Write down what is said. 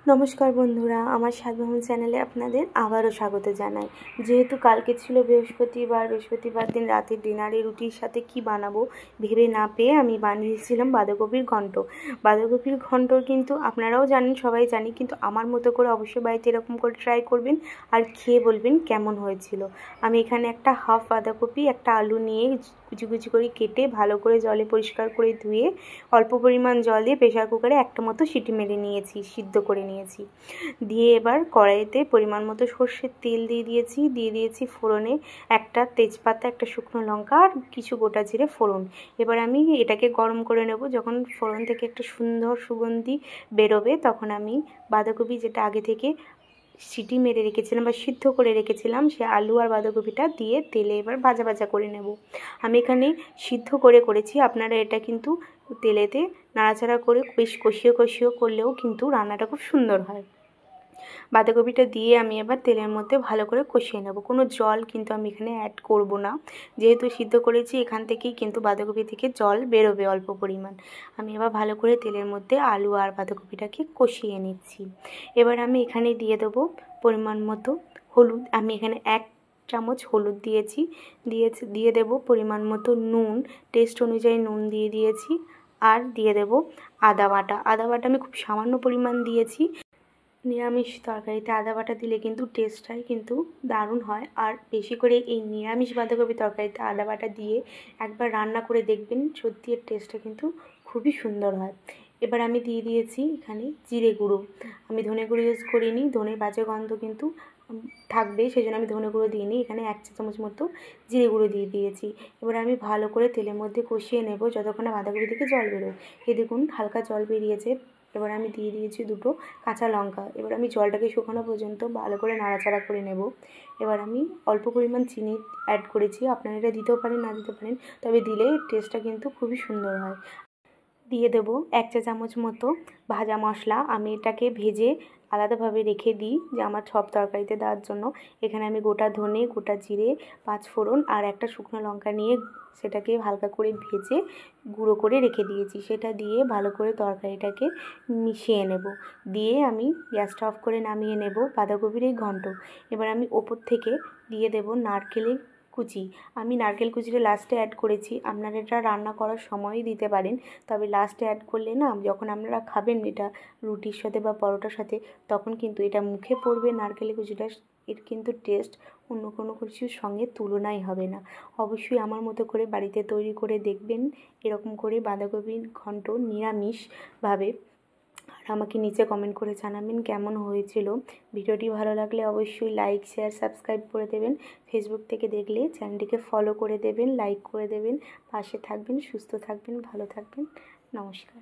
নমস্কার বন্ধুরা, আমার স্বাদভ্রমণ চ্যানেলে আপনাদের আবারও স্বাগত জানাই। যেহেতু কালকে ছিল বৃহস্পতিবার দিন রাতের ডিনারে রুটির সাথে কি বানাবো ভেবে না পেয়ে আমি বানিয়েছিলাম বাঁধাকপির ঘন্ট। বাঁধাকপির ঘন্ট কিন্তু আপনারাও জানেন, সবাই জানি, কিন্তু আমার মতো করে অবশ্যই বাড়িতে এরকম করে ট্রাই করবেন আর খেয়ে বলবেন কেমন হয়েছিল। আমি এখানে একটা হাফ বাঁধাকপি, একটা আলু নিয়ে কুচি কুচি করে কেটে ভালো করে জলে পরিষ্কার করে ধুয়ে অল্প পরিমাণ জল দিয়ে প্রেসার কুকারে একটা মতো সিটি মেরে নিয়েছি, সিদ্ধ করে নিয়েছি। দিয়ে এবার কড়াইতে পরিমাণ মতো সর্ষের তেল দিয়ে দিয়েছি ফোড়নে একটা তেজপাতা, একটা শুকনো লঙ্কা আর কিছু গোটা জিরে ফোড়ন। এবার আমি এটাকে গরম করে নেব। যখন ফোড়ন থেকে একটা সুন্দর সুগন্ধি বেরোবে তখন আমি বাঁধাকপি, যেটা আগে থেকে সিটি মেরে রেখেছিলাম বা সিদ্ধ করে রেখেছিলাম, সে আলু আর বাঁধাকপিটা দিয়ে তেলে এবার ভাজা ভাজা করে নেব। আমি এখানে সিদ্ধ করেছি, আপনারা এটা কিন্তু তেলেতে নাড়াচাড়া করে বেশ কষিয়ে করলেও কিন্তু রান্নাটা খুব সুন্দর হয়। বাঁধাকপিটা দিয়ে আমি এবার তেলের মধ্যে ভালো করে কষিয়ে নেব। কোনো জল কিন্তু আমি এখানে অ্যাড করব না, যেহেতু সিদ্ধ করেছি এখান থেকেই কিন্তু বাঁধাকপি থেকে জল বেরোবে অল্প পরিমাণ। আমি এবার ভালো করে তেলের মধ্যে আলু আর বাঁধাকপিটাকে কষিয়ে নিচ্ছি। এবার আমি এখানে পরিমাণ মতো হলুদ। আমি এখানে 1 চামচ হলুদ দিয়ে দেব পরিমাণ মতো নুন, টেস্ট অনুযায়ী নুন দিয়েছি। আর দিয়ে দেব আদা বাটা আমি খুব সামান্য পরিমাণ দিয়েছি। নিরামিষ তরকারিতে আদা বাটা দিলে কিন্তু টেস্টটাই কিন্তু দারুণ হয়। আর বেশি করে এই নিরামিষ বাঁধাকপি তরকারিতে আদা বাটা দিয়ে একবার রান্না করে দেখবেন, সত্যি এর টেস্টটা কিন্তু খুবই সুন্দর হয়। এবার আমি দিয়ে দিয়েছি এখানে জিরে গুঁড়ো। আমি ধনে গুঁড়ো ইউজ করিনি, ধনের বাজে গন্ধ কিন্তু থাকবে, সেই জন্য আমি ধনে গুঁড়ো দিইনি। এখানে 1 চা চামচ মতো জিরে গুঁড়ো দিয়ে দিয়েছি। এবার আমি ভালো করে তেলের মধ্যে কষিয়ে নেব যতক্ষণ না বাঁধাকপি থেকে জল বেরোয়। এই দেখুন হালকা জল বেরিয়েছে। এবার আমি দিয়ে দিয়েছি 2টো কাঁচা লঙ্কা। এবার আমি জলটাকে শুকানো পর্যন্ত ভালো করে নাড়াচাড়া করে নেব। এবার আমি অল্প পরিমাণ চিনি অ্যাড করেছি, আপনারা এটা দিতেও পারেন না দিতে পারেন, তবে দিলে টেস্টটা কিন্তু খুবই সুন্দর হয়। দিয়ে দেবো 1 চা চামচ মতো ভাজা মশলা। আমি এটাকে ভেজে আলাদাভাবে রেখে দিই যে আমার সব তরকারিতে দেওয়ার জন্য। এখানে আমি গোটা ধনে, গোটা জিরে, 5 ফোড়ন আর একটা শুকনো লঙ্কা নিয়ে সেটাকে হালকা করে ভেজে গুঁড়ো করে রেখে দিয়েছি। সেটা দিয়ে ভালো করে তরকারিটাকে মিশিয়ে নেব। দিয়ে আমি গ্যাসটা অফ করে নামিয়ে নেব বাঁধাকপির এই ঘন্ট। এবার আমি ওপর থেকে দিয়ে দেব নারকেলের কুচি। আমি নারকেল কুচিটা লাস্টে অ্যাড করেছি, আপনারা এটা রান্না করার সময়ই দিতে পারেন, তবে লাস্টে অ্যাড করলে না, যখন আপনারা খাবেন এটা রুটির সাথে বা পরোটার সাথে, তখন কিন্তু এটা মুখে পড়বে নারকেলের কুচিটা, এর কিন্তু টেস্ট অন্য কোনো কিছুর সঙ্গে তুলনাই হবে না। অবশ্যই আমার মতো করে বাড়িতে তৈরি করে দেখবেন এরকম করে বাঁধাকপির ঘন্ট নিরামিষভাবে। আর আমাকে নিচে কমেন্ট করে জানাবেন কেমন হয়েছিল। ভিডিওটি ভালো লাগলে অবশ্যই লাইক, শেয়ার, সাবস্ক্রাইব করে দেবেন। ফেসবুক থেকে দেখলে চ্যানেলটিকে ফলো করে দেবেন, লাইক করে দেবেন। পাশে থাকবেন, সুস্থ থাকবেন, ভালো থাকবেন। নমস্কার।